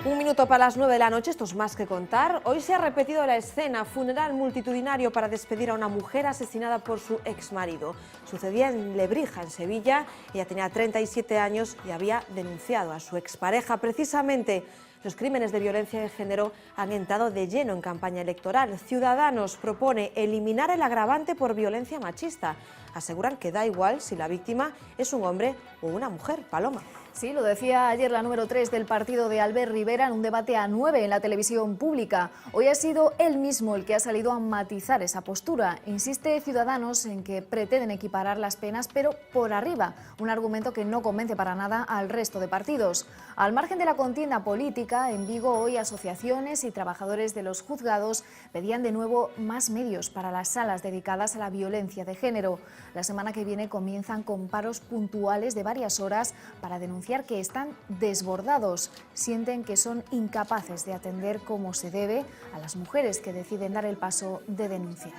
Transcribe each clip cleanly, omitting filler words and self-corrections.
Un minuto para las 9 de la noche, esto es más que contar. Hoy se ha repetido la escena, funeral multitudinario para despedir a una mujer asesinada por su exmarido. Sucedía en Lebrija, en Sevilla. Ella tenía 37 años y había denunciado a su expareja. Precisamente, los crímenes de violencia de género han entrado de lleno en campaña electoral. Ciudadanos propone eliminar el agravante por violencia machista. Aseguran que da igual si la víctima es un hombre o una mujer. Paloma. Sí, lo decía ayer la número 3 del partido de Albert Rivera en un debate a 9 en la televisión pública. Hoy ha sido él mismo el que ha salido a matizar esa postura. Insiste Ciudadanos en que pretenden equiparar las penas, pero por arriba, un argumento que no convence para nada al resto de partidos. Al margen de la contienda política, en Vigo hoy asociaciones y trabajadores de los juzgados pedían de nuevo más medios para las salas dedicadas a la violencia de género. La semana que viene comienzan con paros puntuales de varias horas para denunciar que están desbordados. Sienten que son incapaces de atender como se debe a las mujeres que deciden dar el paso de denunciar.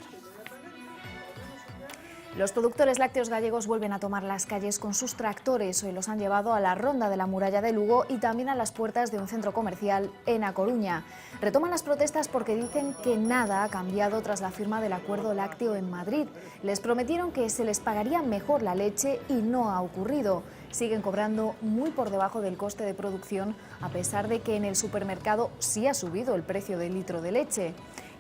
Los productores lácteos gallegos vuelven a tomar las calles con sus tractores. Hoy los han llevado a la ronda de la muralla de Lugo y también a las puertas de un centro comercial en A Coruña. Retoman las protestas porque dicen que nada ha cambiado tras la firma del acuerdo lácteo en Madrid. Les prometieron que se les pagaría mejor la leche y no ha ocurrido. Siguen cobrando muy por debajo del coste de producción, a pesar de que en el supermercado sí ha subido el precio del litro de leche.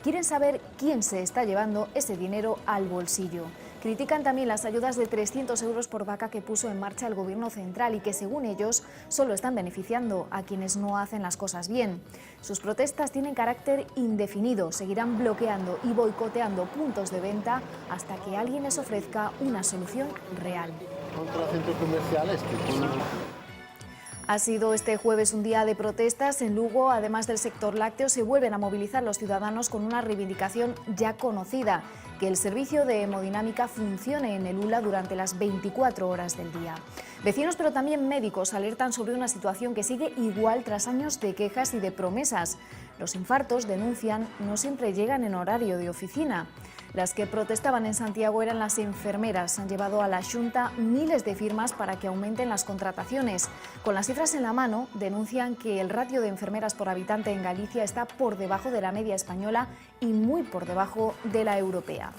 Quieren saber quién se está llevando ese dinero al bolsillo. Critican también las ayudas de 300 euros por vaca que puso en marcha el Gobierno central y que, según ellos, solo están beneficiando a quienes no hacen las cosas bien. Sus protestas tienen carácter indefinido. Seguirán bloqueando y boicoteando puntos de venta hasta que alguien les ofrezca una solución real. Contra centros comerciales Ha sido este jueves un día de protestas. En Lugo, además del sector lácteo, se vuelven a movilizar los ciudadanos con una reivindicación ya conocida: que el servicio de hemodinámica funcione en el ULA durante las 24 horas del día. Vecinos, pero también médicos, alertan sobre una situación que sigue igual tras años de quejas y de promesas. Los infartos, denuncian, no siempre llegan en horario de oficina. Las que protestaban en Santiago eran las enfermeras. Han llevado a la Xunta miles de firmas para que aumenten las contrataciones. Con las cifras en la mano, denuncian que el ratio de enfermeras por habitante en Galicia está por debajo de la media española y muy por debajo de la europea.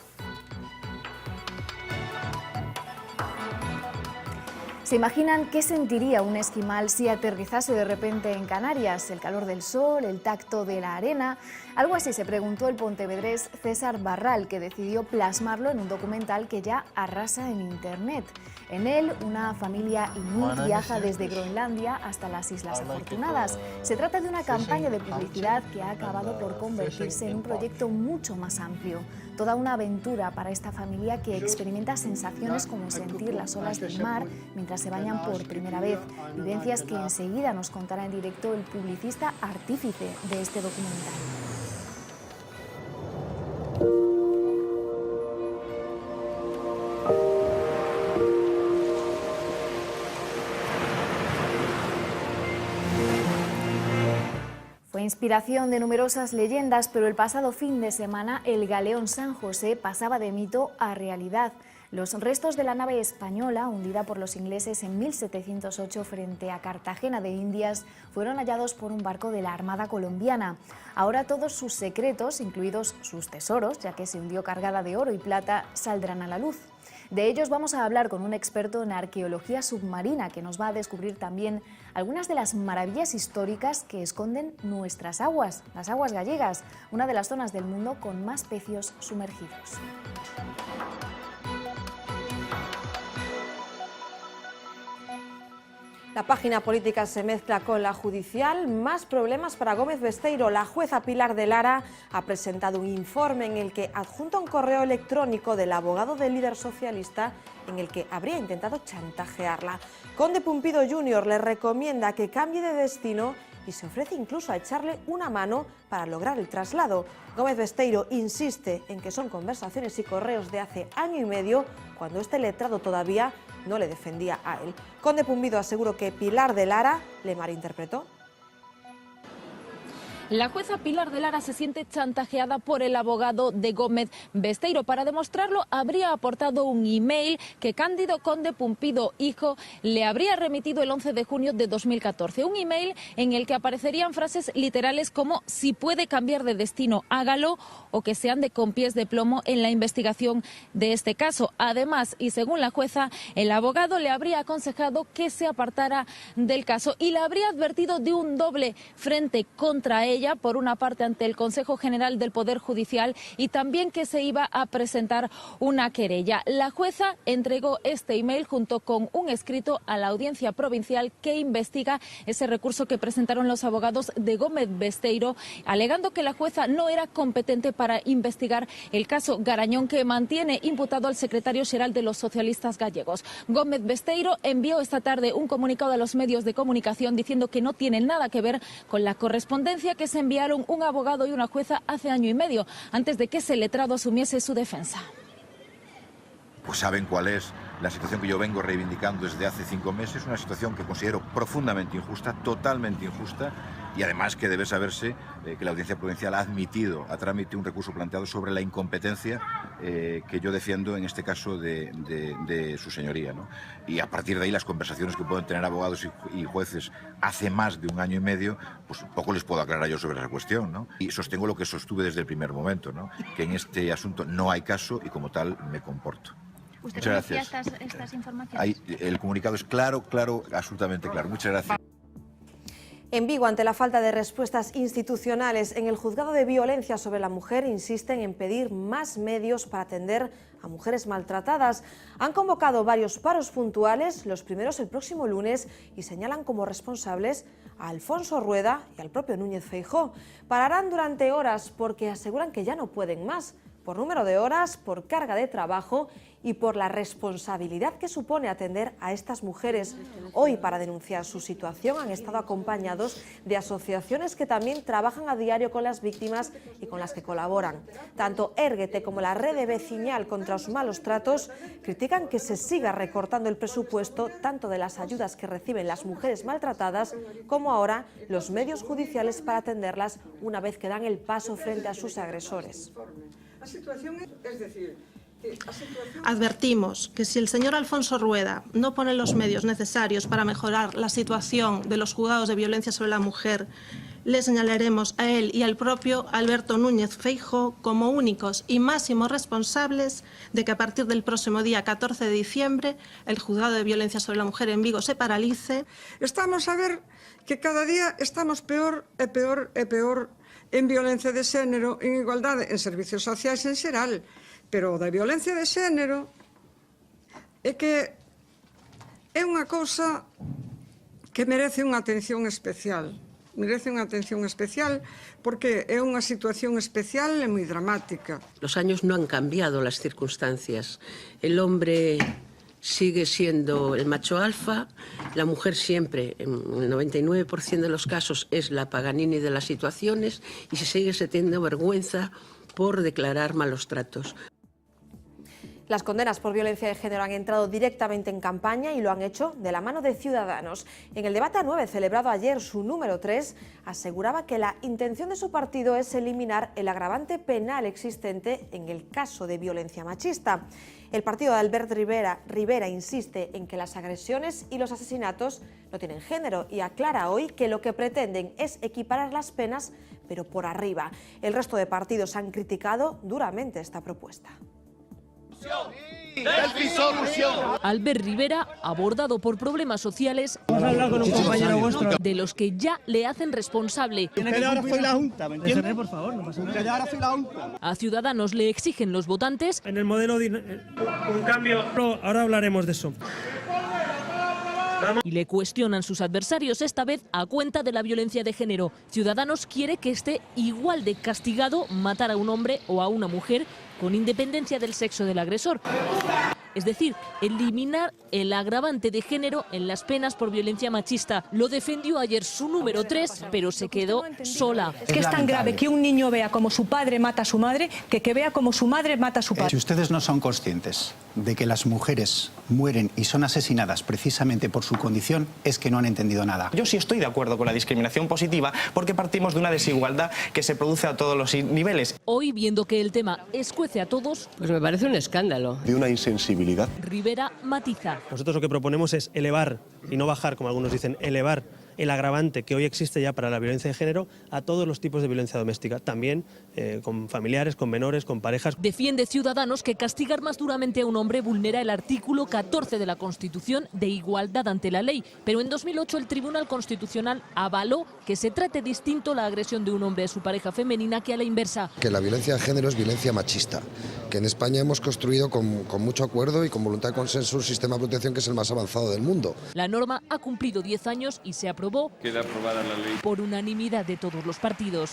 ¿Se imaginan qué sentiría un esquimal si aterrizase de repente en Canarias? El calor del sol, el tacto de la arena. Algo así se preguntó el pontevedrés César Barral, que decidió plasmarlo en un documental que ya arrasa en Internet. En él, una familia inuit viaja desde Groenlandia hasta las Islas Afortunadas. Se trata de una campaña de publicidad que ha acabado por convertirse en un proyecto mucho más amplio. Toda una aventura para esta familia que experimenta sensaciones como sentir las olas del mar mientras se bañan por primera vez. Vivencias que enseguida nos contará en directo el publicista artífice de este documental. Fue inspiración de numerosas leyendas, pero el pasado fin de semana el galeón San José pasaba de mito a realidad. Los restos de la nave española, hundida por los ingleses en 1708 frente a Cartagena de Indias, fueron hallados por un barco de la Armada colombiana. Ahora todos sus secretos, incluidos sus tesoros, ya que se hundió cargada de oro y plata, saldrán a la luz. De ellos vamos a hablar con un experto en arqueología submarina que nos va a descubrir también algunas de las maravillas históricas que esconden nuestras aguas, las aguas gallegas, una de las zonas del mundo con más pecios sumergidos. La página política se mezcla con la judicial. Más problemas para Gómez Besteiro. La jueza Pilar de Lara ha presentado un informe en el que adjunta un correo electrónico del abogado del líder socialista en el que habría intentado chantajearla. Conde Pumpido Jr. le recomienda que cambie de destino y se ofrece incluso a echarle una mano para lograr el traslado. Gómez Besteiro insiste en que son conversaciones y correos de hace año y medio, cuando este letrado todavía no le defendía a él. Conde Pumpido aseguró que Pilar de Lara le malinterpretó. La jueza Pilar de Lara se siente chantajeada por el abogado de Gómez Besteiro. Para demostrarlo, habría aportado un email que Cándido Conde Pumpido, hijo, le habría remitido el 11 de junio de 2014. Un email en el que aparecerían frases literales como "si puede cambiar de destino, hágalo", o que se ande con pies de plomo en la investigación de este caso. Además, y según la jueza, el abogado le habría aconsejado que se apartara del caso y le habría advertido de un doble frente contra ella, por una parte ante el Consejo General del Poder Judicial y también que se iba a presentar una querella. La jueza entregó este email junto con un escrito a la Audiencia Provincial que investiga ese recurso que presentaron los abogados de Gómez Besteiro, alegando que la jueza no era competente para investigar el caso Garañón, que mantiene imputado al secretario xeral de los socialistas gallegos. Gómez Besteiro envió esta tarde un comunicado a los medios de comunicación diciendo que no tiene nada que ver con la correspondencia que se enviaron un abogado y una jueza hace año y medio, antes de que ese letrado asumiese su defensa. Pues saben cuál es la situación que yo vengo reivindicando desde hace 5 meses, una situación que considero profundamente injusta, totalmente injusta, y además que debe saberse que la Audiencia Provincial ha admitido a trámite un recurso planteado sobre la incompetencia que yo defiendo en este caso de su señoría, ¿no? Y a partir de ahí las conversaciones que pueden tener abogados y jueces hace más de un año y medio, pues poco les puedo aclarar yo sobre esa cuestión, ¿no? Y sostengo lo que sostuve desde el primer momento, ¿no? Que en este asunto no hay caso y como tal me comporto. ¿Usted Muchas conocía gracias. estas informaciones? Ahí, el comunicado es claro, absolutamente claro. Muchas gracias. En Vigo, ante la falta de respuestas institucionales, en el Juzgado de Violencia sobre la Mujer insisten en pedir más medios para atender a mujeres maltratadas. Han convocado varios paros puntuales, los primeros el próximo lunes, y señalan como responsables a Alfonso Rueda y al propio Núñez Feijóo. Pararán durante horas porque aseguran que ya no pueden más, por número de horas, por carga de trabajo y por la responsabilidad que supone atender a estas mujeres. Hoy, para denunciar su situación, han estado acompañados de asociaciones que también trabajan a diario con las víctimas y con las que colaboran. Tanto Érguete como la Rede Veciñal contra los malos tratos critican que se siga recortando el presupuesto tanto de las ayudas que reciben las mujeres maltratadas como ahora los medios judiciales para atenderlas una vez que dan el paso frente a sus agresores. Advertimos que si el señor Alfonso Rueda no pone los medios necesarios para mejorar la situación de los juzgados de violencia sobre la mujer, le señalaremos a él y al propio Alberto Núñez Feijóo como únicos y máximos responsables de que a partir del próximo día 14 de diciembre el juzgado de violencia sobre la mujer en Vigo se paralice. Estamos a ver que cada día estamos peor e peor en violencia de xénero, en igualdade, en servicios sociais en xeral, pero da violencia de xénero é que é unha cousa que merece unha atención especial. Merece unha atención especial porque é unha situación especial e moi dramática. Los años no han cambiado las circunstancias. El hombre sigue siendo el macho alfa, la mujer siempre, en el 99% de los casos, es la Paganini de las situaciones y se sigue sintiendo vergüenza por declarar malos tratos. Las condenas por violencia de género han entrado directamente en campaña y lo han hecho de la mano de Ciudadanos. En el debate a 9 celebrado ayer, su número 3 aseguraba que la intención de su partido es eliminar el agravante penal existente en el caso de violencia machista. El partido de Albert Rivera insiste en que las agresiones y los asesinatos no tienen género y aclara hoy que lo que pretenden es equiparar las penas, pero por arriba. El resto de partidos han criticado duramente esta propuesta. Albert Rivera, abordado por problemas sociales de los que ya le hacen responsable. A Ciudadanos le exigen los votantes en el modelo un cambio. Ahora hablaremos de eso. Y le cuestionan sus adversarios, esta vez a cuenta de la violencia de género. Ciudadanos quiere que esté igual de castigado matar a un hombre o a una mujer, con independencia del sexo del agresor. es decir, eliminar el agravante de género en las penas por violencia machista. Lo defendió ayer su número 3, pero se quedó sola. Es que es tan grave que un niño vea como su padre mata a su madre que vea como su madre mata a su padre. Si ustedes no son conscientes de que las mujeres mueren y son asesinadas precisamente por su condición, es que no han entendido nada. Yo sí estoy de acuerdo con la discriminación positiva porque partimos de una desigualdad que se produce a todos los niveles. Hoy, viendo que el tema escuece a todos, Pues me parece un escándalo. De una insensibilidad. Rivera matiza. Nosotros lo que proponemos es elevar, y no bajar, como algunos dicen, elevar el agravante que hoy existe ya para la violencia de género a todos los tipos de violencia doméstica, también con familiares, con menores, con parejas. Defiende Ciudadanos que castigar más duramente a un hombre vulnera el artículo 14 de la Constitución de igualdad ante la ley, pero en 2008 el Tribunal Constitucional avaló que se trate distinto la agresión de un hombre a su pareja femenina que a la inversa. Que la violencia de género es violencia machista, que en España hemos construido con mucho acuerdo y con voluntad de consenso un sistema de protección que es el más avanzado del mundo. La norma ha cumplido 10 años y se aprobó Queda aprobada la ley por unanimidad de todos los partidos.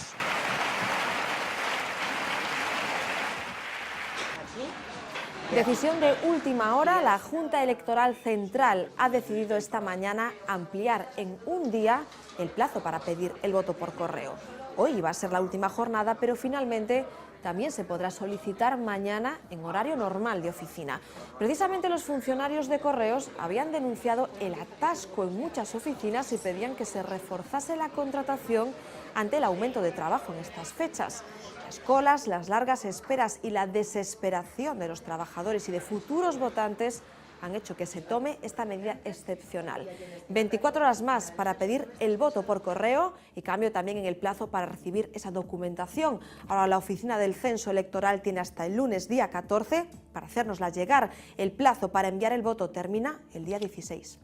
Decisión de última hora, la Junta Electoral Central ha decidido esta mañana ampliar en un día el plazo para pedir el voto por correo. Hoy va a ser la última jornada, pero finalmente también se podrá solicitar mañana en horario normal de oficina. Precisamente los funcionarios de correos habían denunciado el atasco en muchas oficinas y pedían que se reforzase la contratación ante el aumento de trabajo en estas fechas. Las colas, las largas esperas y la desesperación de los trabajadores y de futuros votantes han hecho que se tome esta medida excepcional. 24 horas más para pedir el voto por correo y cambio también en el plazo para recibir esa documentación. Ahora la oficina del censo electoral tiene hasta el lunes día 14 para hacérnosla llegar. El plazo para enviar el voto termina el día 16.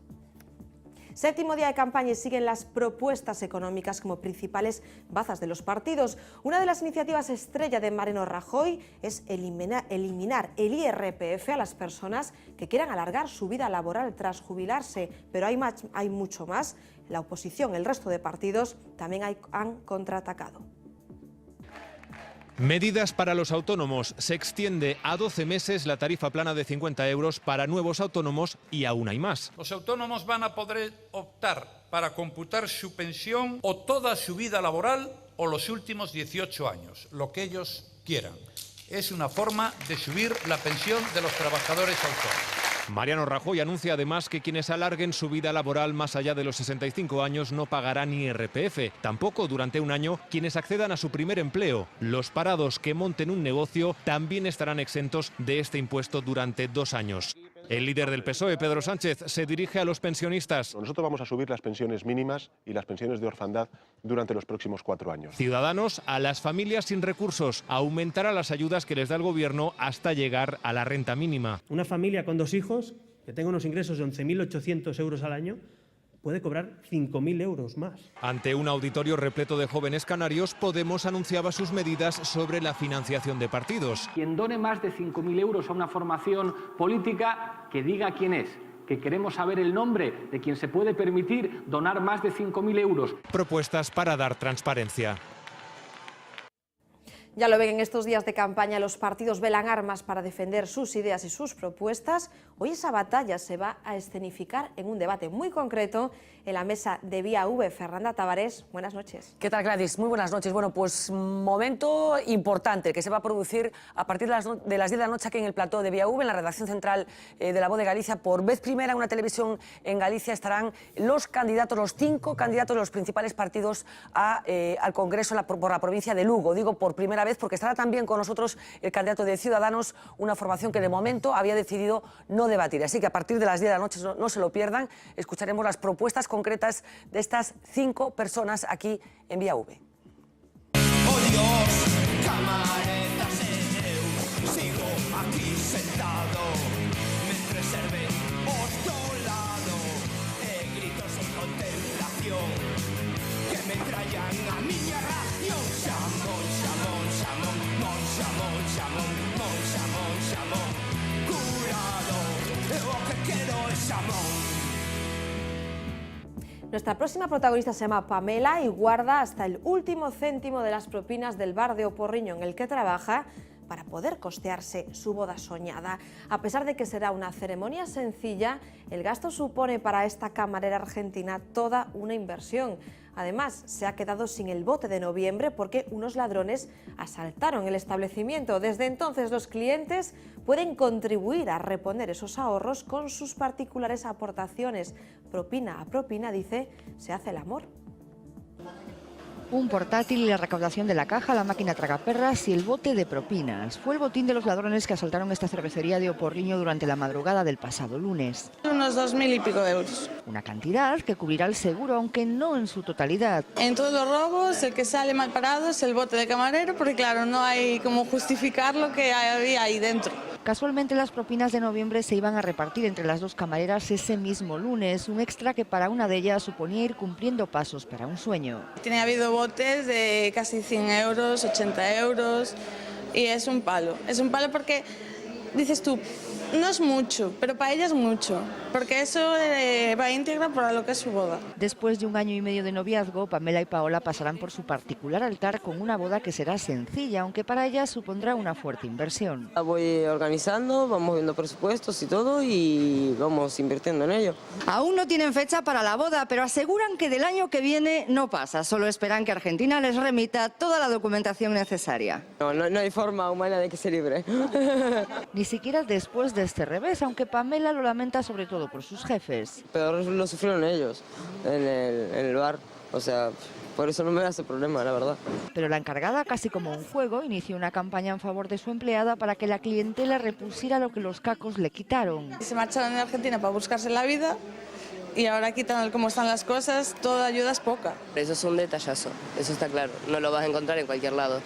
Séptimo día de campaña y siguen las propuestas económicas como principales bazas de los partidos. Una de las iniciativas estrella de Mariano Rajoy es eliminar el IRPF a las personas que quieran alargar su vida laboral tras jubilarse. Pero hay mucho más. La oposición, el resto de partidos, también han contraatacado. Medidas para los autónomos. Se extiende a 12 meses la tarifa plana de 50 euros para nuevos autónomos y aún hay más. Los autónomos van a poder optar para computar su pensión o toda su vida laboral o los últimos 18 años, lo que ellos quieran. Es una forma de subir la pensión de los trabajadores autónomos. Mariano Rajoy anuncia además que quienes alarguen su vida laboral más allá de los 65 años no pagarán IRPF. Tampoco durante un año quienes accedan a su primer empleo. Los parados que monten un negocio también estarán exentos de este impuesto durante 2 años. El líder del PSOE, Pedro Sánchez, se dirige a los pensionistas. Nosotros vamos a subir las pensiones mínimas y las pensiones de orfandad durante los próximos 4 años. Ciudadanos, a las familias sin recursos, aumentará las ayudas que les da el gobierno hasta llegar a la renta mínima. Una familia con 2 hijos que tenga unos ingresos de 11.800 euros al año puede cobrar 5.000 euros más. Ante un auditorio repleto de jóvenes canarios, Podemos anunciaba sus medidas sobre la financiación de partidos. Quien done más de 5.000 euros a una formación política, que diga quién es, que queremos saber el nombre de quien se puede permitir donar más de 5.000 euros. Propuestas para dar transparencia. Ya lo ven, en estos días de campaña los partidos velan armas para defender sus ideas y sus propuestas. Hoy esa batalla se va a escenificar en un debate muy concreto en la mesa de Vía V. Fernanda Tavares, buenas noches. ¿Qué tal, Gladys? Muy buenas noches. Bueno, pues momento importante que se va a producir a partir de las 10 de la noche aquí en el plató de Vía V, en la redacción central de La Voz de Galicia. Por vez primera en una televisión en Galicia estarán los candidatos, los 5 candidatos de los principales partidos al Congreso por la provincia de Lugo. Digo por primera vez porque estará también con nosotros el candidato de Ciudadanos, una formación que de momento había decidido no debatir. Así que a partir de las 10 de la noche no se lo pierdan, escucharemos las propuestas concretas de estas 5 personas aquí en Vía V. Oh Dios, camaretas sigo aquí sentado, mentre serve os lado, gritos en contemplación, que me trayan a miña ración, xamón, xamón, xamón, mon xamón, xamón, mon xamón, xamón, curado, o que quero é xamón. Nuestra próxima protagonista se llama Pamela y guarda hasta el último céntimo de las propinas del bar de Oporriño en el que trabaja para poder costearse su boda soñada. A pesar de que será una ceremonia sencilla, el gasto supone para esta camarera argentina toda una inversión. Además, se ha quedado sin el bote de noviembre porque unos ladrones asaltaron el establecimiento. Desde entonces, los clientes pueden contribuir a reponer esos ahorros con sus particulares aportaciones. Propina a propina, dice, se hace el amor. Un portátil y la recaudación de la caja, la máquina tragaperras y el bote de propinas. Fue el botín de los ladrones que asaltaron esta cervecería de Oporriño durante la madrugada del pasado lunes. Unos 2.000 y pico de euros. Una cantidad que cubrirá el seguro, aunque no en su totalidad. En todos los robos, el que sale mal parado es el bote de camarero, porque claro, no hay como justificar lo que había ahí dentro. Casualmente las propinas de noviembre se iban a repartir entre las dos camareras ese mismo lunes, un extra que para una de ellas suponía ir cumpliendo pasos para un sueño. Tiene habido botes de casi 100 euros, 80 euros y es un palo. Es un palo porque dices tú, no es mucho, pero para ella es mucho, porque eso va íntegra para lo que es su boda. Después de 1 año y medio de noviazgo, Pamela y Paola pasarán por su particular altar con una boda que será sencilla, aunque para ellas supondrá una fuerte inversión. La voy organizando, vamos viendo presupuestos y todo y vamos invirtiendo en ello. Aún no tienen fecha para la boda, pero aseguran que del año que viene no pasa, solo esperan que Argentina les remita toda la documentación necesaria. No hay forma humana de que se libre. Ni siquiera después de este revés, aunque Pamela lo lamenta sobre todo por sus jefes. Peor lo sufrieron ellos en el bar, o sea, por eso no me hace problema, la verdad. Pero la encargada, casi como un juego, inició una campaña en favor de su empleada para que la clientela repusiera lo que los cacos le quitaron. Se marcharon de Argentina para buscarse la vida y ahora quitan cómo están las cosas, toda ayuda es poca. Eso es un detallazo, eso está claro, no lo vas a encontrar en cualquier lado.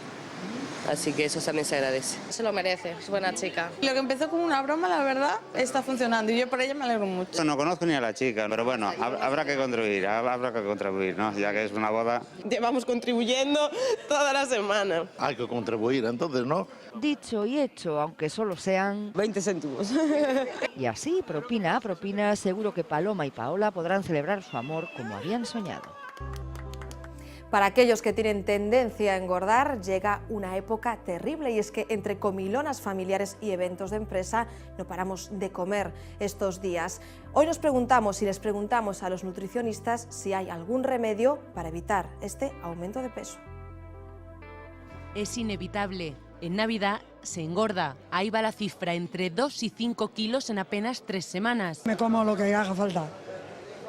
Así que eso también se agradece. Se lo merece, es buena chica. Lo que empezó como una broma, la verdad, está funcionando y yo por ella me alegro mucho. No conozco ni a la chica, pero bueno, habrá que contribuir, ¿no? Ya que es una boda. Llevamos contribuyendo toda la semana. Hay que contribuir, entonces, ¿no? Dicho y hecho, aunque solo sean 20 céntimos. Y así, propina a propina, seguro que Paloma y Paola podrán celebrar su amor como habían soñado. Para aquellos que tienen tendencia a engordar, llega una época terrible y es que entre comilonas familiares y eventos de empresa no paramos de comer estos días. Hoy nos preguntamos y les preguntamos a los nutricionistas si hay algún remedio para evitar este aumento de peso. Es inevitable. En Navidad se engorda. Ahí va la cifra, entre 2 y 5 kilos en apenas 3 semanas. Me como lo que haga falta.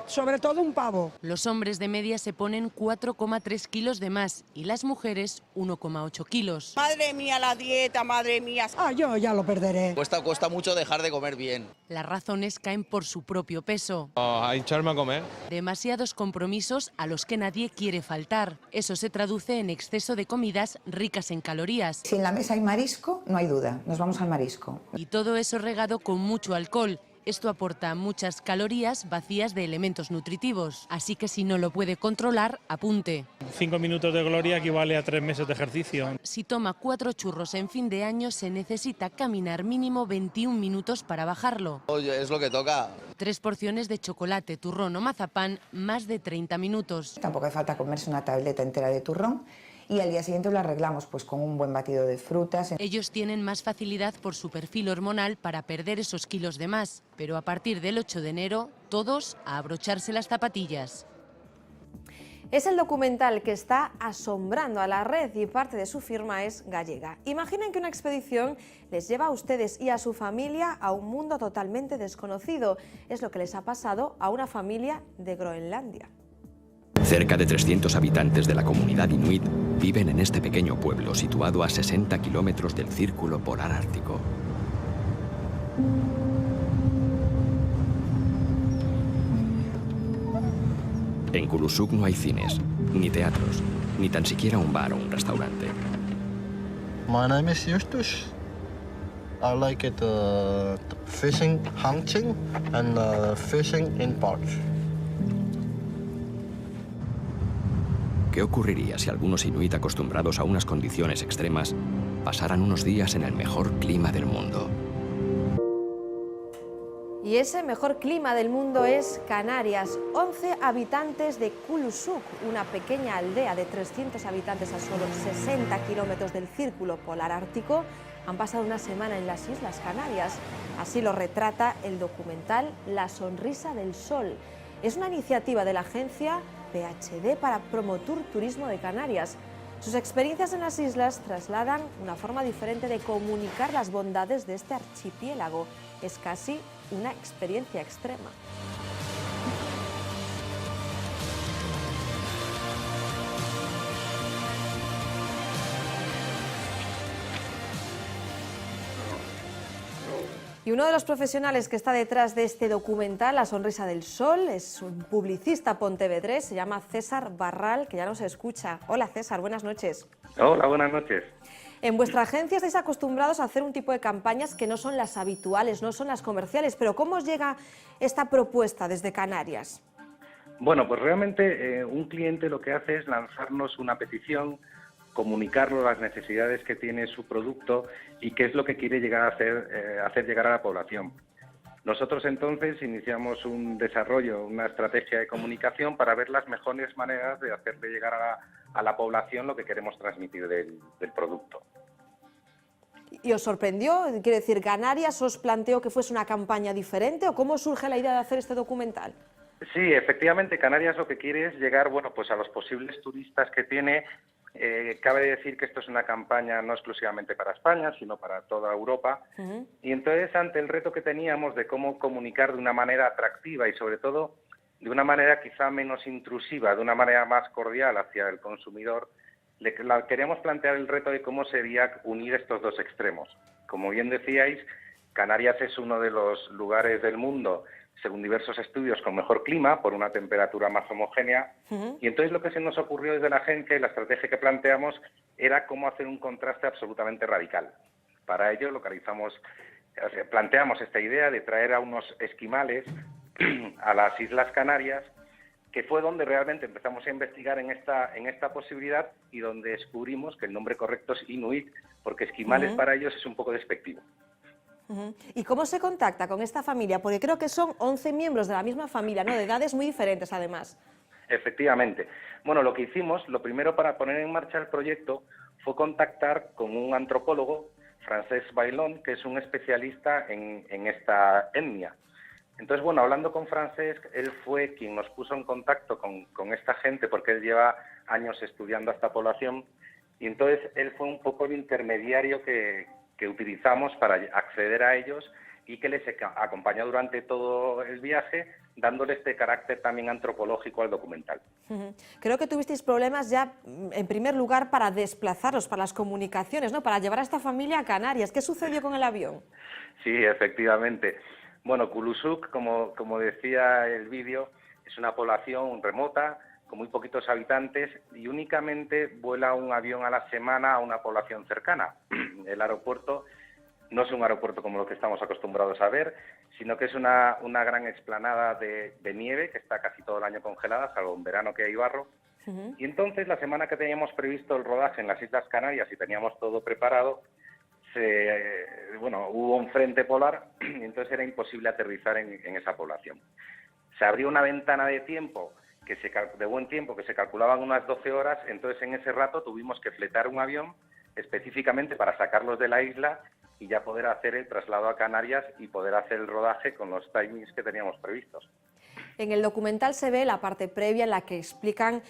Sobre todo un pavo. Los hombres de media se ponen 4,3 kilos de más y las mujeres 1,8 kilos. Madre mía, la dieta, madre mía. Yo ya lo perderé. Cuesta mucho dejar de comer bien. Las razones caen por su propio peso. A hincharme a comer. Demasiados compromisos a los que nadie quiere faltar. Eso se traduce en exceso de comidas ricas en calorías. Si en la mesa hay marisco, no hay duda, nos vamos al marisco. Y todo eso regado con mucho alcohol. Esto aporta muchas calorías vacías de elementos nutritivos, así que si no lo puede controlar, apunte. 5 minutos de gloria equivale a 3 meses de ejercicio. Si toma 4 churros en fin de año, se necesita caminar mínimo 21 minutos para bajarlo. Oye, es lo que toca. 3 porciones de chocolate, turrón o mazapán, más de 30 minutos. Tampoco hace falta comerse una tableta entera de turrón. Y al día siguiente lo arreglamos pues con un buen batido de frutas. Ellos tienen más facilidad por su perfil hormonal para perder esos kilos de más, pero a partir del 8 de enero, todos a abrocharse las zapatillas. Es el documental que está asombrando a la red y parte de su firma es gallega. Imaginen que una expedición les lleva a ustedes y a su familia a un mundo totalmente desconocido. Es lo que les ha pasado a una familia de Groenlandia. Cerca de 300 habitantes de la comunidad inuit viven en este pequeño pueblo situado a 60 kilómetros del Círculo Polar Ártico. En Kulusuk no hay cines, ni teatros, ni tan siquiera un bar o un restaurante. My name is Justus. I like it fishing, hunting and fishing in parks. ¿Qué ocurriría si algunos inuit acostumbrados a unas condiciones extremas pasaran unos días en el mejor clima del mundo? Y ese mejor clima del mundo es Canarias. 11 habitantes de Kulusuk, una pequeña aldea de 300 habitantes a solo 60 kilómetros del Círculo Polar Ártico, han pasado una semana en las Islas Canarias. Así lo retrata el documental La Sonrisa del Sol. Es una iniciativa de la agencia PHD para Promotur Turismo de Canarias. Sus experiencias en las islas trasladan una forma diferente de comunicar las bondades de este archipiélago. Es casi una experiencia extrema. Y uno de los profesionales que está detrás de este documental, La Sonrisa del Sol, es un publicista pontevedrés, se llama César Barral, que ya nos escucha. Hola César, buenas noches. Hola, buenas noches. En vuestra agencia estáis acostumbrados a hacer un tipo de campañas que no son las habituales, no son las comerciales, pero ¿cómo os llega esta propuesta desde Canarias? Bueno, pues realmente un cliente lo que hace es lanzarnos una petición, comunicarlo las necesidades que tiene su producto y qué es lo que quiere llegar a hacer llegar a la población. Nosotros entonces iniciamos un desarrollo, una estrategia de comunicación para ver las mejores maneras de hacerle llegar a la población lo que queremos transmitir del producto. ¿Y os sorprendió? Quiero decir, ¿Canarias os planteó que fuese una campaña diferente o cómo surge la idea de hacer este documental? Sí, efectivamente, Canarias lo que quiere es llegar, bueno, pues a los posibles turistas que tiene. Cabe decir que esto es una campaña no exclusivamente para España, sino para toda Europa. Y entonces, ante el reto que teníamos de cómo comunicar de una manera atractiva y, sobre todo, de una manera quizá menos intrusiva, de una manera más cordial hacia el consumidor, queríamos plantear el reto de cómo sería unir estos dos extremos. Como bien decíais, Canarias es uno de los lugares del mundo, según diversos estudios, con mejor clima, por una temperatura más homogénea. Y entonces lo que se nos ocurrió desde la agencia y la estrategia que planteamos era cómo hacer un contraste absolutamente radical. Para ello planteamos esta idea de traer a unos esquimales a las Islas Canarias, que fue donde realmente empezamos a investigar en esta posibilidad y donde descubrimos que el nombre correcto es Inuit, porque esquimales para ellos es un poco despectivo. ¿Y cómo se contacta con esta familia? Porque creo que son 11 miembros de la misma familia, ¿no? De edades muy diferentes, además. Efectivamente. Bueno, lo que hicimos, lo primero para poner en marcha el proyecto fue contactar con un antropólogo, Francesc Bailón, que es un especialista en esta etnia. Entonces, bueno, hablando con Francesc, él fue quien nos puso en contacto con esta gente, porque él lleva años estudiando a esta población, y entonces él fue un poco el intermediario que utilizamos para acceder a ellos y que les acompañó durante todo el viaje, dándole este carácter también antropológico al documental. Creo que tuvisteis problemas ya, en primer lugar, para desplazaros, para las comunicaciones, ¿no? Para llevar a esta familia a Canarias. ¿Qué sucedió con el avión? Sí, efectivamente. Bueno, Kulusuk, como decía el vídeo, es una población remota, con muy poquitos habitantes, y únicamente vuela un avión a la semana a una población cercana. El aeropuerto no es un aeropuerto como lo que estamos acostumbrados a ver, sino que es una gran explanada de nieve que está casi todo el año congelada, salvo en verano que hay barro. Y entonces, la semana que teníamos previsto el rodaje en las Islas Canarias y teníamos todo preparado, hubo un frente polar y entonces era imposible aterrizar en esa población. Se abrió una ventana de tiempo de buen tiempo, que se calculaban unas 12 horas, entonces en ese rato tuvimos que fletar un avión específicamente para sacarlos de la isla y ya poder hacer el traslado a Canarias y poder hacer el rodaje con los timings que teníamos previstos. En el documental se ve la parte previa en la que explican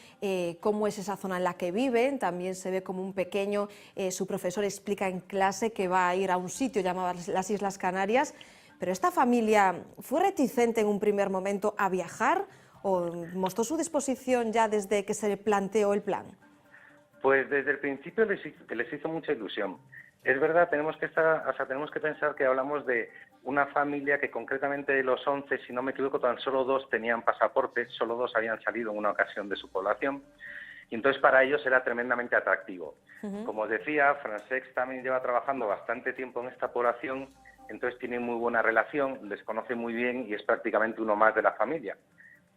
cómo es esa zona en la que viven, también se ve como un pequeño, su profesor explica en clase que va a ir a un sitio llamado las Islas Canarias, pero esta familia fue reticente en un primer momento a viajar, ¿o mostró su disposición ya desde que se planteó el plan? Pues desde el principio les hizo mucha ilusión. Es verdad, tenemos que pensar que hablamos de una familia que concretamente de los 11, si no me equivoco, tan solo 2 tenían pasaporte, solo 2 habían salido en una ocasión de su población, y entonces para ellos era tremendamente atractivo. Como os decía, Francesc también lleva trabajando bastante tiempo en esta población, entonces tiene muy buena relación, les conoce muy bien y es prácticamente uno más de la familia.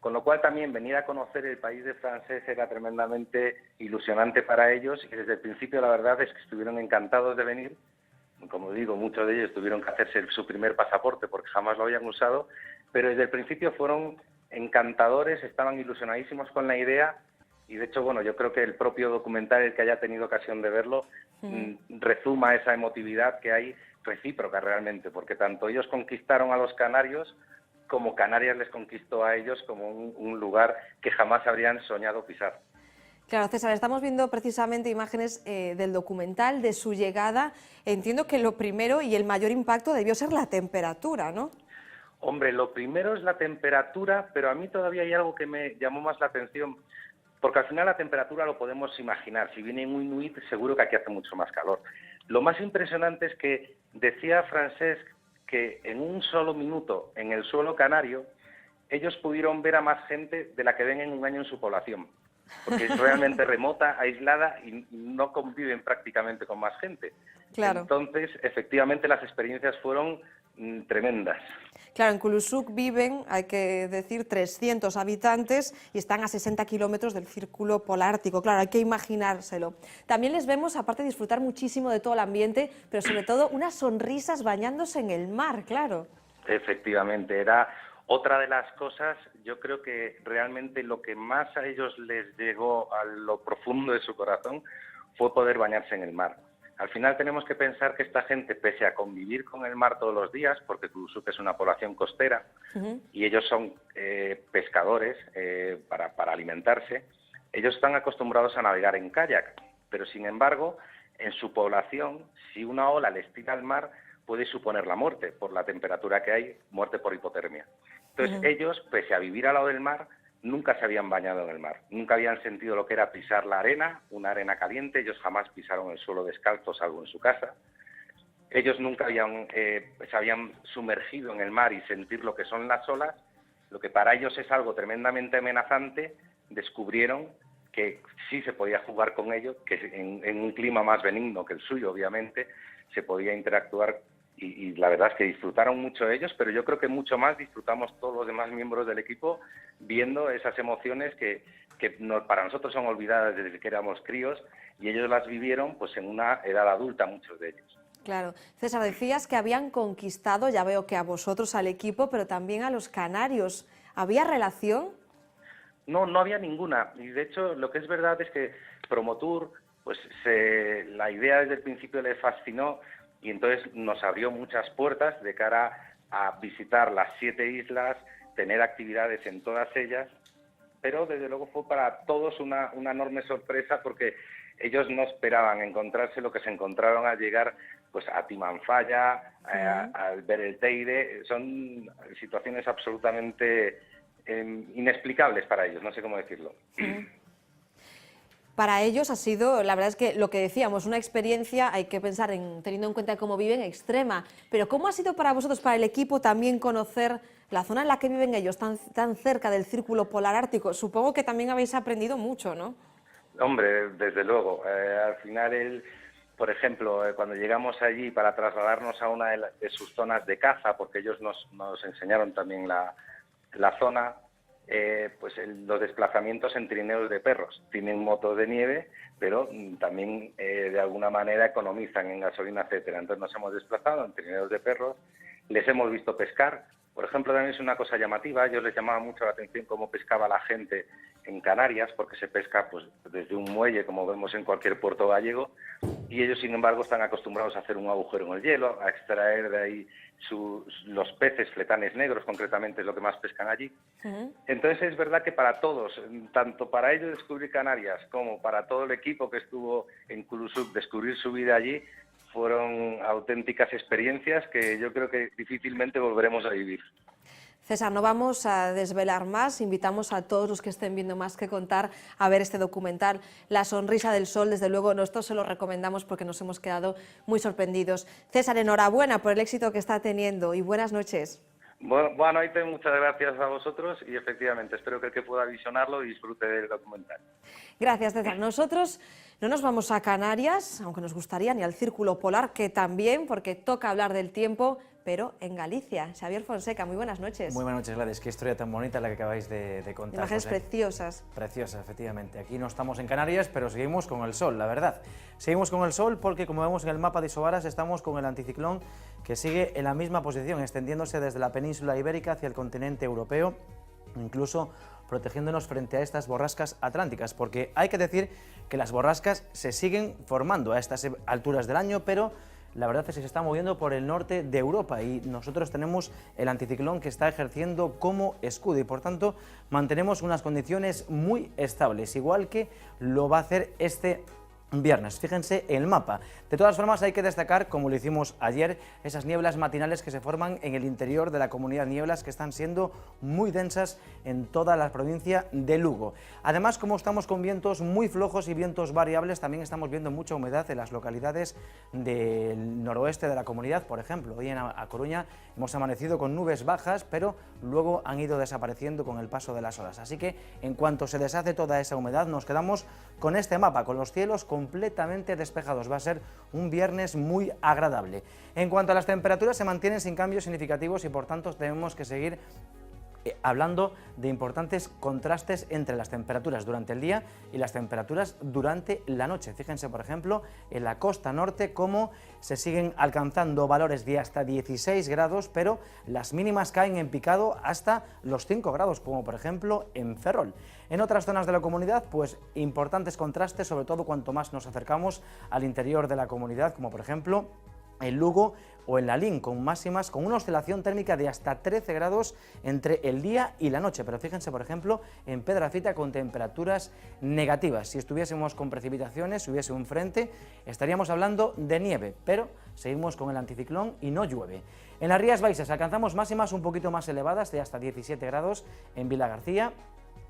Con lo cual también venir a conocer el país de Francesc era tremendamente ilusionante para ellos y desde el principio la verdad es que estuvieron encantados de venir. Como digo, muchos de ellos tuvieron que hacerse su primer pasaporte porque jamás lo habían usado, pero desde el principio fueron encantadores, estaban ilusionadísimos con la idea y de hecho, bueno, yo creo que el propio documental, el que haya tenido ocasión de verlo, rezuma esa emotividad que hay recíproca realmente, porque tanto ellos conquistaron a los canarios como Canarias les conquistó a ellos como un lugar que jamás habrían soñado pisar. Claro, César, estamos viendo precisamente imágenes del documental, de su llegada. Entiendo que lo primero y el mayor impacto debió ser la temperatura, ¿no? Hombre, lo primero es la temperatura, pero a mí todavía hay algo que me llamó más la atención, porque al final la temperatura lo podemos imaginar. Si viene un inuit, seguro que aquí hace mucho más calor. Lo más impresionante es que decía Francesc que en un solo minuto en el suelo canario ellos pudieron ver a más gente de la que ven en un año en su población, porque es realmente remota, aislada y no conviven prácticamente con más gente. Claro. Entonces, efectivamente, las experiencias fueron tremendas. Claro, en Kulusuk viven, hay que decir, 300 habitantes y están a 60 kilómetros del círculo polar ártico. Claro, hay que imaginárselo. También les vemos, aparte de disfrutar muchísimo de todo el ambiente, pero sobre todo unas sonrisas bañándose en el mar, claro. Efectivamente, era otra de las cosas, yo creo que realmente lo que más a ellos les llegó a lo profundo de su corazón fue poder bañarse en el mar. Al final tenemos que pensar que esta gente, pese a convivir con el mar todos los días, porque Kulusuk es una población costera, y ellos son pescadores para alimentarse, ellos están acostumbrados a navegar en kayak, pero sin embargo, en su población, si una ola les tira al mar, puede suponer la muerte por la temperatura que hay, muerte por hipotermia. Entonces ellos, pese a vivir al lado del mar, nunca se habían bañado en el mar, nunca habían sentido lo que era pisar la arena, una arena caliente, ellos jamás pisaron el suelo descalzo, salvo en su casa. Ellos nunca se habían sumergido en el mar y sentir lo que son las olas, lo que para ellos es algo tremendamente amenazante. Descubrieron que sí se podía jugar con ello, que en un clima más benigno que el suyo, obviamente, se podía interactuar. Y la verdad es que disfrutaron mucho ellos, pero yo creo que mucho más disfrutamos todos los demás miembros del equipo viendo esas emociones que para nosotros son olvidadas desde que éramos críos, y ellos las vivieron pues en una edad adulta, muchos de ellos. Claro. César, decías que habían conquistado, ya veo que a vosotros, al equipo, pero también a los canarios. ¿Había relación? No, no había ninguna. Y de hecho, lo que es verdad es que Promotour, pues la idea desde el principio le fascinó, y entonces nos abrió muchas puertas de cara a visitar las 7 islas, tener actividades en todas ellas, pero desde luego fue para todos una enorme sorpresa, porque ellos no esperaban encontrarse lo que se encontraron al llegar pues a Timanfaya, al ver el Teide. Son situaciones absolutamente inexplicables para ellos, no sé cómo decirlo. Para ellos ha sido, la verdad es que lo que decíamos, una experiencia, hay que pensar teniendo en cuenta cómo viven, extrema. Pero ¿cómo ha sido para vosotros, para el equipo, también conocer la zona en la que viven ellos, tan cerca del círculo polar ártico? Supongo que también habéis aprendido mucho, ¿no? Hombre, desde luego. Al final, por ejemplo, cuando llegamos allí para trasladarnos a una de sus zonas de caza, porque ellos nos enseñaron también la zona, pues los desplazamientos en trineos de perros. Tienen motos de nieve, pero también de alguna manera economizan en gasolina, etcétera. Entonces nos hemos desplazado en trineos de perros, les hemos visto pescar. Por ejemplo, también es una cosa llamativa, a ellos les llamaba mucho la atención cómo pescaba la gente en Canarias, porque se pesca pues desde un muelle, como vemos en cualquier puerto gallego, y ellos, sin embargo, están acostumbrados a hacer un agujero en el hielo, a extraer de ahí los peces fletanes negros, concretamente es lo que más pescan allí. Entonces es verdad que para todos, tanto para ellos descubrir Canarias como para todo el equipo que estuvo en Kulusuk, descubrir su vida allí, fueron auténticas experiencias que yo creo que difícilmente volveremos a vivir. César, no vamos a desvelar más, invitamos a todos los que estén viendo Más que Contar a ver este documental, La sonrisa del sol. Desde luego nosotros se lo recomendamos porque nos hemos quedado muy sorprendidos. César, enhorabuena por el éxito que está teniendo y buenas noches. Bueno, muchas gracias a vosotros y efectivamente espero que el que pueda visionarlo y disfrute del documental. Gracias, César. Nosotros no nos vamos a Canarias, aunque nos gustaría, ni al Círculo Polar, que también, porque toca hablar del tiempo, pero en Galicia. Xavier Fonseca, muy buenas noches. Muy buenas noches, Gladys. Qué historia tan bonita la que acabáis de contar. Imágenes preciosas. Preciosas, efectivamente. Aquí no estamos en Canarias, pero seguimos con el sol, la verdad. Seguimos con el sol porque, como vemos en el mapa de Isobaras, estamos con el anticiclón que sigue en la misma posición, extendiéndose desde la península ibérica hacia el continente europeo, incluso protegiéndonos frente a estas borrascas atlánticas, porque hay que decir que las borrascas se siguen formando a estas alturas del año, pero la verdad es que se está moviendo por el norte de Europa y nosotros tenemos el anticiclón que está ejerciendo como escudo y por tanto mantenemos unas condiciones muy estables, igual que lo va a hacer este viernes. Fíjense el mapa. De todas formas hay que destacar, como lo hicimos ayer, esas nieblas matinales que se forman en el interior de la comunidad, nieblas que están siendo muy densas en toda la provincia de Lugo. Además, como estamos con vientos muy flojos y vientos variables, también estamos viendo mucha humedad en las localidades del noroeste de la comunidad. Por ejemplo, hoy en A Coruña hemos amanecido con nubes bajas, pero luego han ido desapareciendo con el paso de las horas. Así que en cuanto se deshace toda esa humedad, nos quedamos con este mapa, con los cielos completamente despejados. Va a ser un viernes muy agradable. En cuanto a las temperaturas, se mantienen sin cambios significativos y por tanto tenemos que seguir hablando de importantes contrastes entre las temperaturas durante el día y las temperaturas durante la noche. Fíjense, por ejemplo, en la costa norte cómo se siguen alcanzando valores de hasta 16 grados, pero las mínimas caen en picado hasta los 5 grados, como por ejemplo en Ferrol. En otras zonas de la comunidad, pues importantes contrastes, sobre todo cuanto más nos acercamos al interior de la comunidad, como por ejemplo en Lugo o en Lalín, con máximas, con una oscilación térmica de hasta 13 grados entre el día y la noche. Pero fíjense, por ejemplo, en Pedrafita con temperaturas negativas. Si estuviésemos con precipitaciones, si hubiese un frente, estaríamos hablando de nieve, pero seguimos con el anticiclón y no llueve. En las Rías Baixas alcanzamos máximas un poquito más elevadas, de hasta 17 grados en Vilagarcía,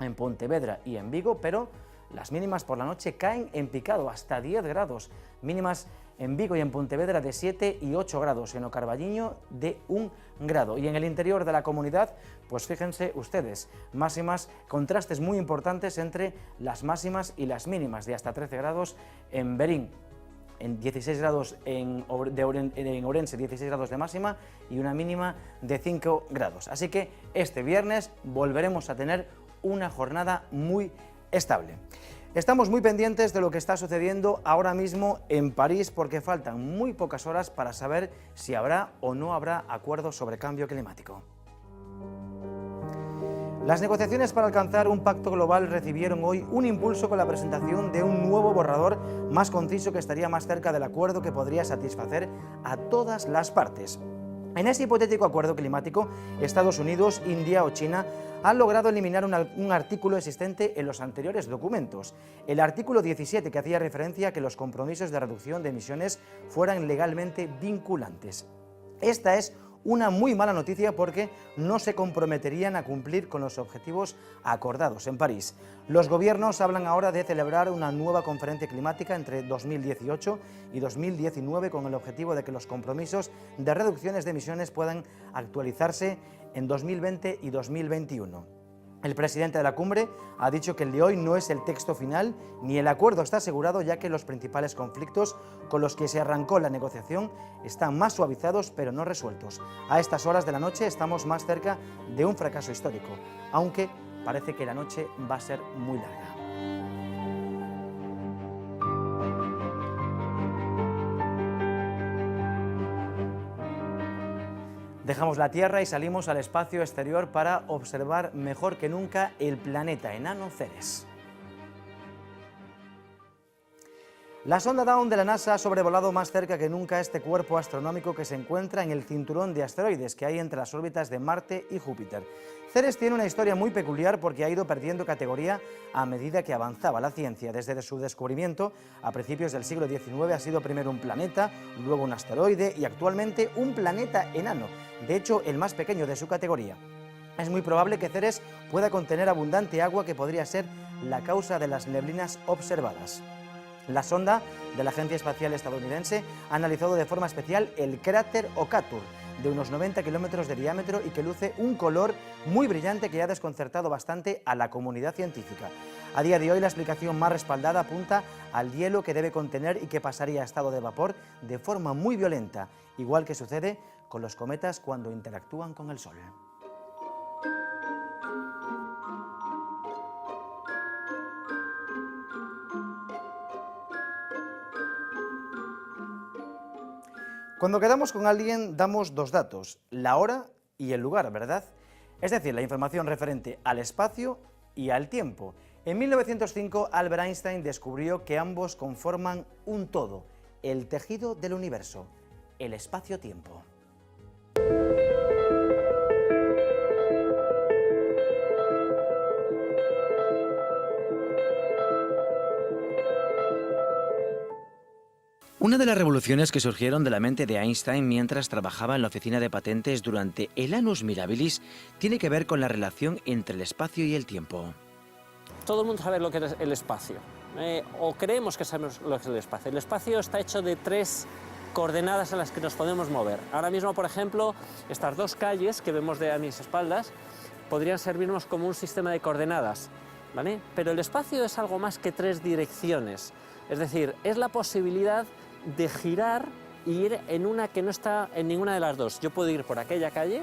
en Pontevedra y en Vigo, pero las mínimas por la noche caen en picado, hasta 10 grados, mínimas en Vigo y en Pontevedra de 7 y 8 grados, en O Carballiño de 1 grado. Y en el interior de la comunidad, pues fíjense ustedes, máximas, contrastes muy importantes entre las máximas y las mínimas, de hasta 13 grados en Berín, en 16 grados en Ourense, 16 grados de máxima y una mínima de 5 grados. Así que este viernes volveremos a tener una jornada muy estable. Estamos muy pendientes de lo que está sucediendo ahora mismo en París porque faltan muy pocas horas para saber si habrá o no habrá acuerdo sobre cambio climático. Las negociaciones para alcanzar un pacto global recibieron hoy un impulso con la presentación de un nuevo borrador más conciso que estaría más cerca del acuerdo que podría satisfacer a todas las partes. En ese hipotético acuerdo climático, Estados Unidos, India o China han logrado eliminar un artículo existente en los anteriores documentos, el artículo 17, que hacía referencia a que los compromisos de reducción de emisiones fueran legalmente vinculantes. Esta es una muy mala noticia porque no se comprometerían a cumplir con los objetivos acordados en París. Los gobiernos hablan ahora de celebrar una nueva conferencia climática entre 2018 y 2019 con el objetivo de que los compromisos de reducciones de emisiones puedan actualizarse en 2020 y 2021. El presidente de la cumbre ha dicho que el de hoy no es el texto final ni el acuerdo está asegurado, ya que los principales conflictos con los que se arrancó la negociación están más suavizados pero no resueltos. A estas horas de la noche estamos más cerca de un fracaso histórico, aunque parece que la noche va a ser muy larga. Dejamos la Tierra y salimos al espacio exterior para observar mejor que nunca el planeta enano Ceres. La sonda Dawn de la NASA ha sobrevolado más cerca que nunca este cuerpo astronómico que se encuentra en el cinturón de asteroides que hay entre las órbitas de Marte y Júpiter. Ceres tiene una historia muy peculiar porque ha ido perdiendo categoría a medida que avanzaba la ciencia. Desde su descubrimiento, a principios del siglo XIX, ha sido primero un planeta, luego un asteroide y actualmente un planeta enano, de hecho el más pequeño de su categoría. Es muy probable que Ceres pueda contener abundante agua que podría ser la causa de las neblinas observadas. La sonda de la Agencia Espacial Estadounidense ha analizado de forma especial el cráter Okatur, de unos 90 kilómetros de diámetro y que luce un color muy brillante que ha desconcertado bastante a la comunidad científica. A día de hoy la explicación más respaldada apunta al hielo que debe contener y que pasaría a estado de vapor de forma muy violenta, igual que sucede con los cometas cuando interactúan con el Sol. Cuando quedamos con alguien damos dos datos, la hora y el lugar, ¿verdad? Es decir, la información referente al espacio y al tiempo. En 1905, Albert Einstein descubrió que ambos conforman un todo, el tejido del universo, el espacio-tiempo. Una de las revoluciones que surgieron de la mente de Einstein mientras trabajaba en la oficina de patentes durante el Annus Mirabilis tiene que ver con la relación entre el espacio y el tiempo. Todo el mundo sabe lo que es el espacio, o creemos que sabemos lo que es el espacio. El espacio está hecho de 3 coordenadas en las que nos podemos mover. Ahora mismo, por ejemplo, estas 2 calles que vemos a mis espaldas podrían servirnos como un sistema de coordenadas, ¿vale? Pero el espacio es algo más que 3 direcciones, es decir, es la posibilidad de girar y ir en una que no está en ninguna de las 2. Yo puedo ir por aquella calle,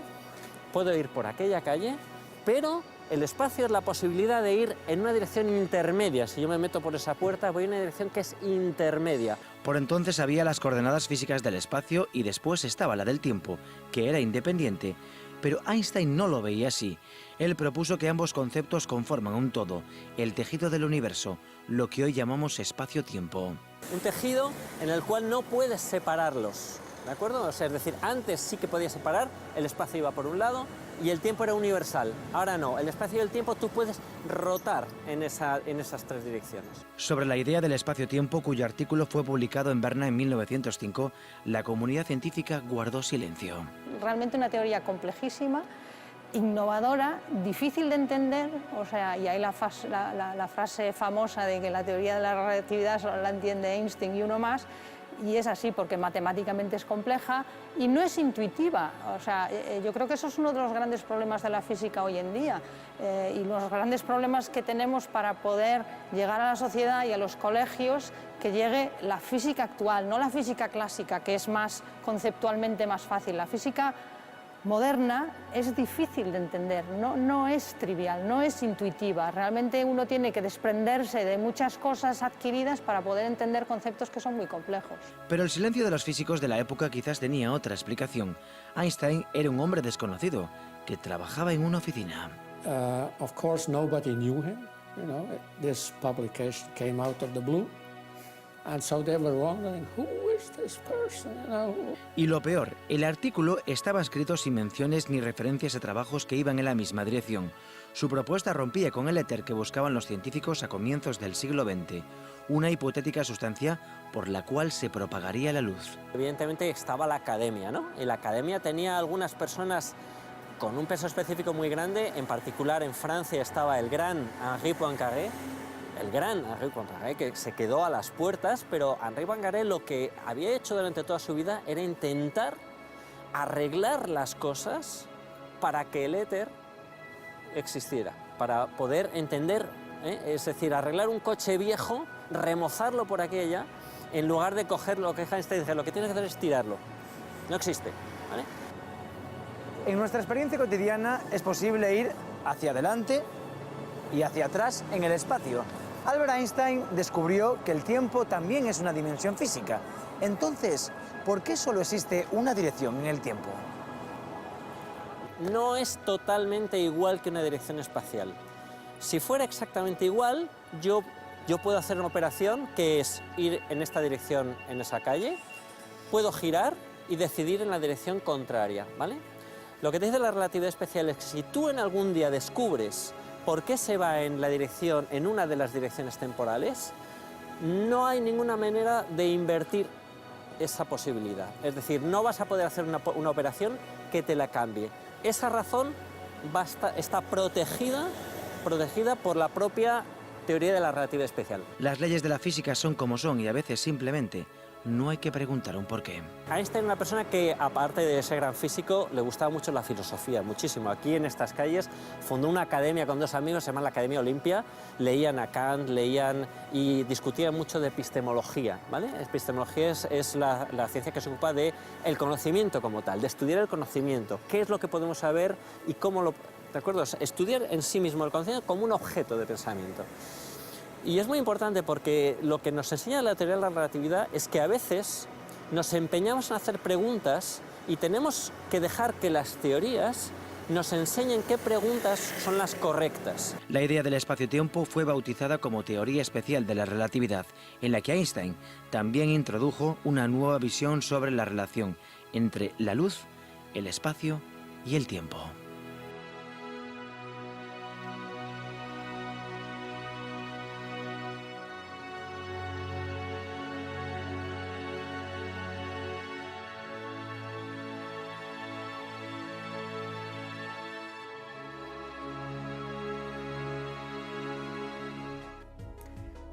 puedo ir por aquella calle, pero el espacio es la posibilidad de ir en una dirección intermedia. Si yo me meto por esa puerta, voy en una dirección que es intermedia. Por entonces había las coordenadas físicas del espacio y después estaba la del tiempo, que era independiente. Pero Einstein no lo veía así. Él propuso que ambos conceptos conforman un todo, el tejido del universo, lo que hoy llamamos espacio-tiempo. Un tejido en el cual no puedes separarlos, ¿de acuerdo? O sea, es decir, antes sí que podías separar, el espacio iba por un lado y el tiempo era universal. Ahora no, el espacio y el tiempo tú puedes rotar en esas 3 direcciones. Sobre la idea del espacio-tiempo, cuyo artículo fue publicado en Berna en 1905, la comunidad científica guardó silencio. Realmente una teoría complejísima, innovadora, difícil de entender, o sea, y hay la frase famosa de que la teoría de la relatividad solo la entiende Einstein y uno más, y es así porque matemáticamente es compleja y no es intuitiva. O sea, yo creo que eso es uno de los grandes problemas de la física hoy en día y los grandes problemas que tenemos para poder llegar a la sociedad y a los colegios, que llegue la física actual, no la física clásica, que es más conceptualmente más fácil. La física moderna es difícil de entender, no es trivial, no es intuitiva. Realmente uno tiene que desprenderse de muchas cosas adquiridas para poder entender conceptos que son muy complejos. Pero el silencio de los físicos de la época quizás tenía otra explicación. Einstein era un hombre desconocido que trabajaba en una oficina. Of course, nobody knew him. You know, this publication came out of the blue. And so they were wondering, who is this person? You know? Y lo peor, el artículo estaba escrito sin menciones ni referencias a trabajos que iban en la misma dirección. Su propuesta rompía con el éter que buscaban los científicos a comienzos del siglo XX, una hipotética sustancia por la cual se propagaría la luz. Evidentemente estaba la academia, ¿no? Y la academia tenía algunas personas con un peso específico muy grande, en particular en Francia estaba el gran Henri Poincaré, que se quedó a las puertas, pero Henri Poincaré lo que había hecho durante toda su vida era intentar arreglar las cosas para que el éter existiera, para poder entender, es decir, arreglar un coche viejo, remozarlo por aquella, en lugar de coger lo que Einstein dice, lo que tienes que hacer es tirarlo. No existe, ¿vale? En nuestra experiencia cotidiana es posible ir hacia adelante y hacia atrás en el espacio. Albert Einstein descubrió que el tiempo también es una dimensión física. Entonces, ¿por qué solo existe una dirección en el tiempo? No es totalmente igual que una dirección espacial. Si fuera exactamente igual, yo puedo hacer una operación que es ir en esta dirección en esa calle, puedo girar y decidir en la dirección contraria, ¿vale? Lo que te dice la relatividad especial es que si tú en algún día descubres por qué se va en una de las direcciones temporales, no hay ninguna manera de invertir esa posibilidad. Es decir, no vas a poder hacer una operación que te la cambie. Esa razón está protegida por la propia teoría de la relatividad especial. Las leyes de la física son como son y a veces simplemente no hay que preguntar un porqué. Einstein era una persona que, aparte de ser gran físico, le gustaba mucho la filosofía, muchísimo. Aquí en estas calles fundó una academia con 2 amigos, se llama la Academia Olimpia. Leían a Kant, leían y discutían mucho de epistemología, ¿vale? Epistemología es la ciencia que se ocupa del conocimiento como tal, de estudiar el conocimiento. ¿Qué es lo que podemos saber y cómo lo... ¿De acuerdo? Estudiar en sí mismo el conocimiento como un objeto de pensamiento. Y es muy importante porque lo que nos enseña la teoría de la relatividad es que a veces nos empeñamos en hacer preguntas y tenemos que dejar que las teorías nos enseñen qué preguntas son las correctas. La idea del espacio-tiempo fue bautizada como teoría especial de la relatividad, en la que Einstein también introdujo una nueva visión sobre la relación entre la luz, el espacio y el tiempo.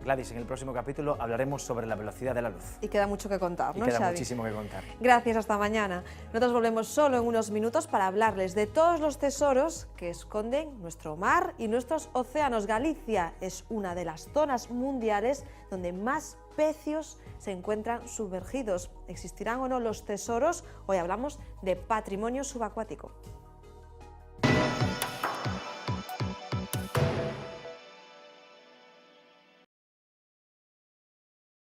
Gladys, en el próximo capítulo hablaremos sobre la velocidad de la luz. Y queda mucho que contar, ¿no, Y queda Xavi? muchísimo que contar. Gracias, hasta mañana. Nosotros volvemos solo en unos minutos para hablarles de todos los tesoros que esconden nuestro mar y nuestros océanos. Galicia es una de las zonas mundiales donde más pecios se encuentran sumergidos. ¿Existirán o no los tesoros? Hoy hablamos de patrimonio subacuático.